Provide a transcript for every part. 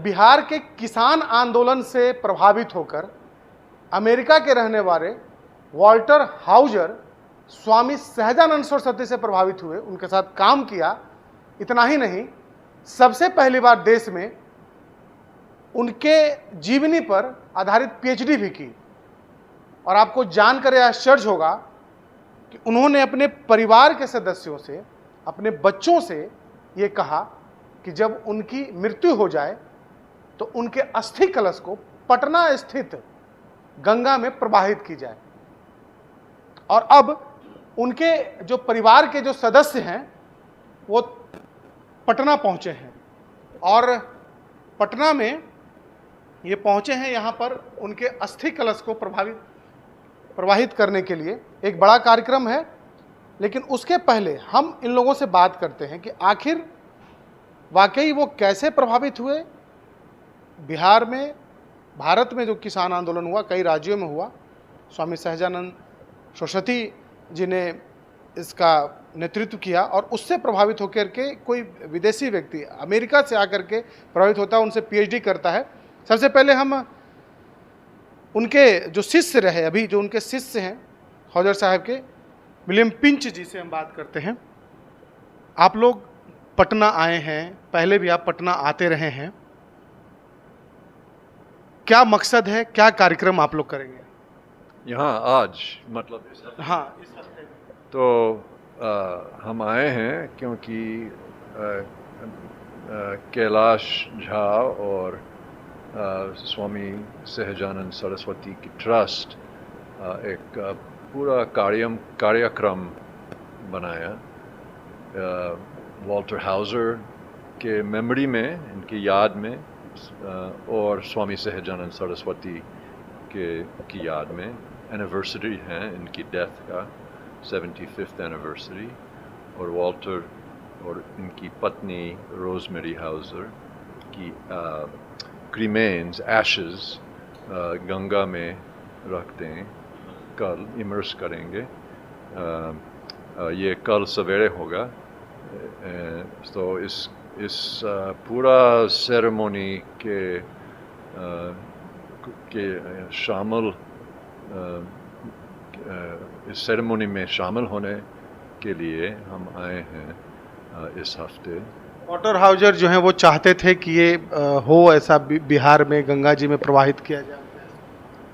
बिहार के किसान आंदोलन से प्रभावित होकर अमेरिका के रहने वाले वॉल्टर हाउजर स्वामी सहजानंद सरस्वती से प्रभावित हुए, उनके साथ काम किया। इतना ही नहीं, सबसे पहली बार देश में उनके जीवनी पर आधारित पीएचडी भी की। और आपको जानकर यह आश्चर्य होगा कि उन्होंने अपने परिवार के सदस्यों से, अपने बच्चों से ये कहा कि जब उनकी मृत्यु हो जाए तो उनके अस्थि कलश को पटना स्थित गंगा में प्रवाहित की जाए। और अब उनके जो परिवार के जो सदस्य हैं वो पटना पहुंचे हैं और पटना में ये पहुंचे हैं, यहाँ पर उनके अस्थि कलश को प्रवाहित करने के लिए एक बड़ा कार्यक्रम है। लेकिन उसके पहले हम इन लोगों से बात करते हैं कि आखिर वाकई वो कैसे प्रभावित हुए। बिहार में, भारत में जो किसान आंदोलन हुआ, कई राज्यों में हुआ, स्वामी सहजानंद सरस्वती जी ने इसका नेतृत्व किया और उससे प्रभावित होकर के कोई विदेशी व्यक्ति अमेरिका से आकर के प्रभावित होता है, उनसे पीएचडी करता है। सबसे पहले हम उनके जो शिष्य रहे, अभी जो उनके शिष्य हैं हाउजर साहब के, विलियम पिंच जी से हम बात करते हैं। आप लोग पटना आए हैं, पहले भी आप पटना आते रहे हैं, क्या मकसद है, क्या कार्यक्रम आप लोग करेंगे यहाँ आज? मतलब इस हफ्ते? हाँ, इस हफ्ते तो हम आए हैं क्योंकि कैलाश झा और स्वामी सहजानंद सरस्वती की ट्रस्ट एक पूरा कार्यक्रम बनाया वॉल्टर हाउजर के मेमोरी में, इनकी याद में, और स्वामी सहजानंद सरस्वती की याद में। एनिवर्सरी है इनकी डेथ का, 75th एनिवर्सरी। और वॉल्टर और इनकी पत्नी रोजमेरी हाउजर की क्रीमेन्स, एशेस गंगा में रखते हैं, कल इमर्स करेंगे। ये कल सवेरे होगा। तो इस पूरा सेरेमनी के शामिल, इस सेरेमनी में शामिल होने के लिए हम आए हैं इस हफ्ते। वॉल्टर हाउजर जो हैं वो चाहते थे कि ये हो ऐसा बिहार में गंगा जी में प्रवाहित किया जाए।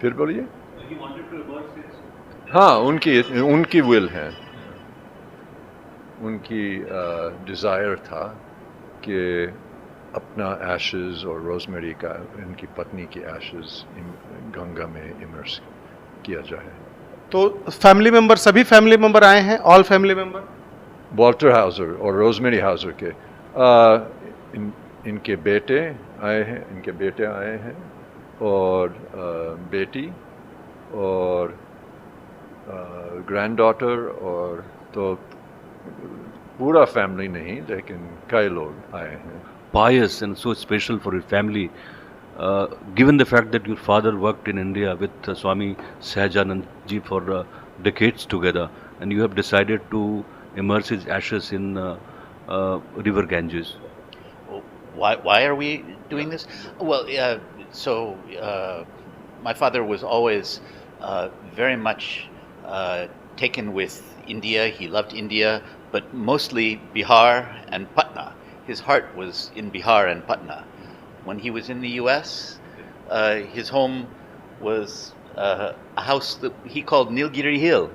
फिर बोलिए। हाँ, उनकी विल है, उनकी डिज़ायर था कि अपना एशेस और रोजमेरी का, इनकी पत्नी की एशेस गंगा में इमर्स किया जाए। तो फैमिली मेंबर, सभी फैमिली मेंबर आए हैं, all family member? Walter Houser और रोजमेरी हाउजर के इनके बेटे आए हैं और बेटी और ग्रैंड डॉटर, और तो पूरा फैमिली नहीं लेकिन कई लोग आए हैं। Pious and so special for your family, given the fact that your father worked in India with Swami Sahajanand ji for decades together, and you have decided to immerse his ashes in river Ganges. Why are we doing this? Well, my father was always very much taken with India. He loved India, but mostly Bihar and Patna. His heart was in Bihar and Patna. When he was in the U.S., his home was a house that he called Nilgiri Hill.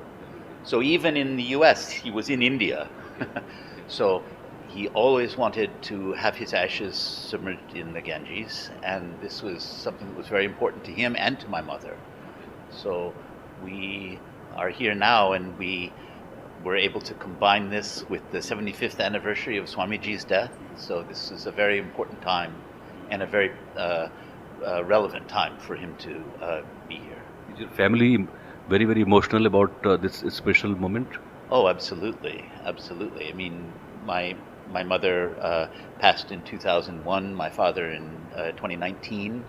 So even in the U.S., he was in India. So he always wanted to have his ashes submerged in the Ganges, and this was something that was very important to him and to my mother. So we are here now, and we were able to combine this with the 75th anniversary of Swamiji's death. So this is a very important time and a very relevant time for him to be here. Is your family very, very emotional about this special moment? Oh, absolutely, absolutely. I mean, my mother passed in 2001, my father in 2019.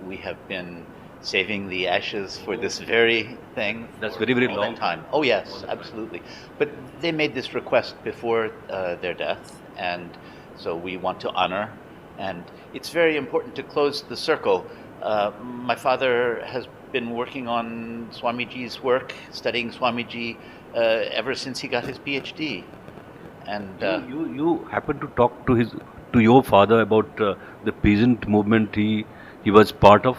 We have been saving the ashes for this very thing. That's very, very long time. Oh yes, absolutely. But they made this request before their death, and so we want to honor And it's very important to close the circle. My father has been working on Swamiji's work, studying Swamiji ever since he got his PhD. And You happened to talk to your father about the peasant movement he was part of.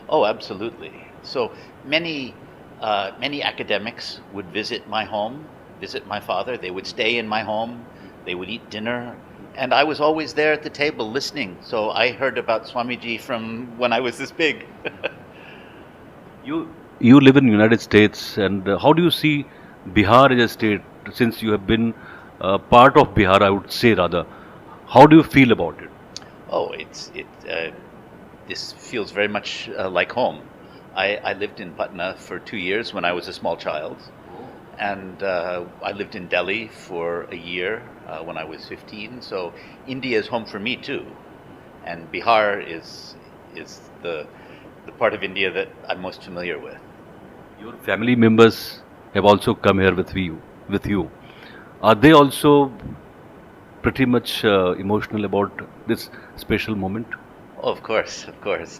oh, absolutely. So many academics would visit my home, visit my father. They would stay in my home. They would eat dinner. And I was always there at the table listening. So I heard about Swamiji from when I was this big. You live in the United States, and how do you see Bihar as a state? Since you have been part of Bihar, I would say rather, how do you feel about it? Oh, this feels very much like home. I lived in Patna for 2 years when I was a small child. And I lived in Delhi for a year when I was 15. So India is home for me too. And Bihar is the part of India that I'm most familiar with. Your family members have also come here with you. Are they also pretty much emotional about this special moment? Oh, of course.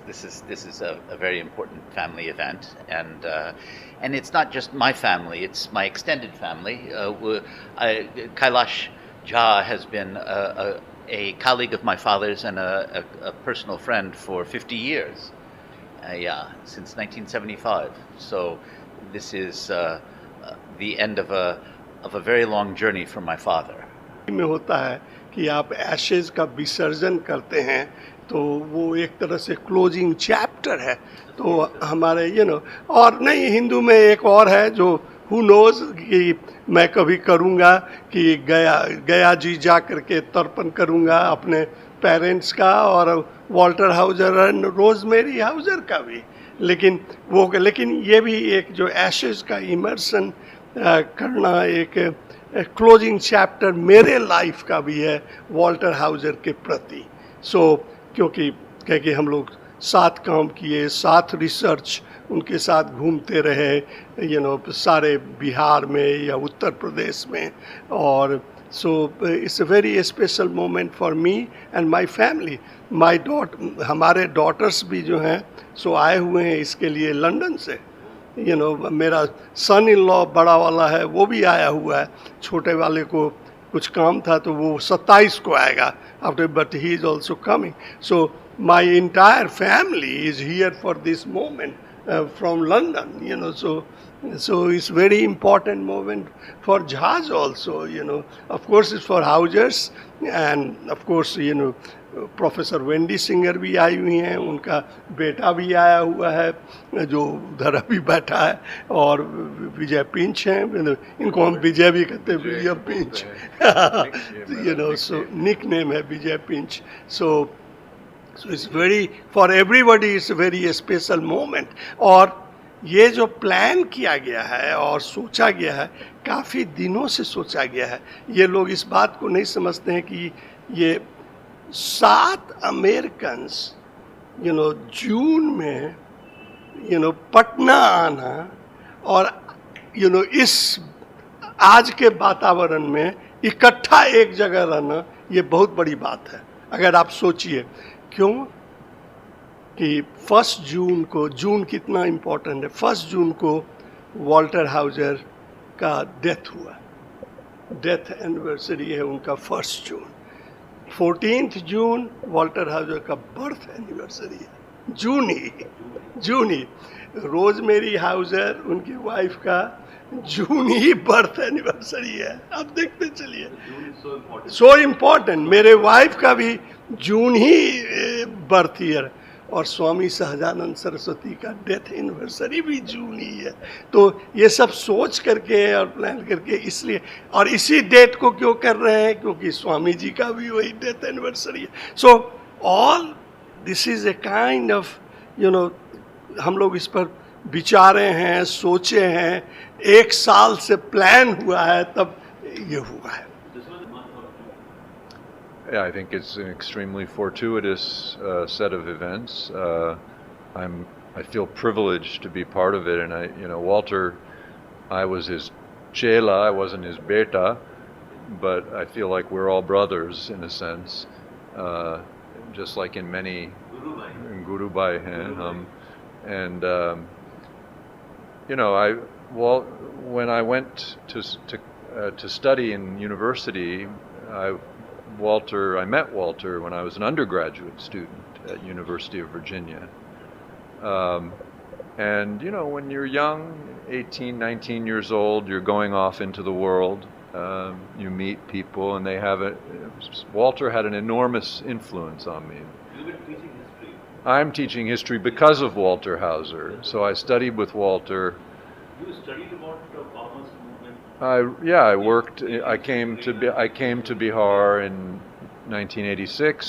This is a very important family event, and it's not just my family; it's my extended family. Kailash Jha has been a colleague of my father's and a personal friend for 50 years. Since 1975. So this is the end of a very long journey for my father. में होता है कि आप Ashes का विसर्जन करते हैं तो वो एक तरह से क्लोजिंग चैप्टर है। तो हमारे और नहीं, हिंदू में एक और है जो हु नोज कि मैं कभी करूँगा कि गया जी जा करके तर्पण करूँगा अपने पेरेंट्स का और वॉल्टर हाउजर और रोजमेरी हाउजर का भी। लेकिन ये भी एक जो एशेज का इमर्सन करना एक क्लोजिंग चैप्टर मेरे लाइफ का भी है वॉल्टर हाउजर के प्रति। क्योंकि हम लोग साथ काम किए, साथ रिसर्च उनके साथ घूमते रहे सारे बिहार में या उत्तर प्रदेश में। और so it's a very special moment for me and my family. हमारे डॉटर्स भी जो हैं सो आए हुए हैं इसके लिए लंदन से। मेरा सन इन लॉ बड़ा वाला है वो भी आया हुआ है। छोटे वाले को कुछ काम था तो वो 27 को आएगा after, but he is also coming. So my entire family is here for this moment from London. So it's very important moment for Jhas also, Of course it's for Haujers, and of course professor Wendy singer भी आई हुई हैं, उनका बेटा भी आया हुआ है जो उधर अभी बैठा है, और विजय पिंच हैं, इनको हम विजय भी कहते हैं, विजय पिंच सो निक नेम है Vijay pinch. So it's very for everybody it's a very special moment. और ये जो प्लान किया गया है और सोचा गया है, काफ़ी दिनों से सोचा गया है। ये लोग इस बात को नहीं समझते हैं कि ये 7 अमेरिकन्स जून में पटना आना और इस आज के वातावरण में इकट्ठा एक जगह रहना, ये बहुत बड़ी बात है। अगर आप सोचिए क्यों कि 1 जून को, जून कितना इम्पोर्टेंट है, 1 जून को वॉल्टर हाउजर का डेथ हुआ, डेथ एनिवर्सरी है उनका 1 जून। 14 जून वॉल्टर हाउजर का बर्थ एनिवर्सरी है, जून ही। रोजमेरी हाउजर उनकी वाइफ का जून ही बर्थ एनिवर्सरी है। आप देखते चलिए, सो इम्पोर्टेंट। मेरे वाइफ का भी जून ही बर्थ ईयर, और स्वामी सहजानंद सरस्वती का डेथ एनिवर्सरी भी जून ही है। तो ये सब सोच करके और प्लान करके, इसलिए और इसी डेट को क्यों कर रहे हैं, क्योंकि स्वामी जी का भी वही डेथ एनिवर्सरी है। So all this is a kind of हम लोग इस पर विचारे हैं, सोचे हैं, 1 साल से प्लान हुआ है, तब ये हुआ है। Yeah, I think it's an extremely fortuitous set of events. I feel privileged to be part of it, and Walter, I was his chela, I wasn't his beta, but I feel like we're all brothers in a sense. just like in many Guru Bhai hain hum. And when I went to study in university, I met Walter when I was an undergraduate student at University of Virginia. And when you're young, 18, 19 years old, you're going off into the world. You meet people, and Walter had an enormous influence on me. You've been teaching history. I'm teaching history because of Walter Hauser. So I studied with Walter. You studied about the farmers' movement. I worked. I came to Bihar in 1986.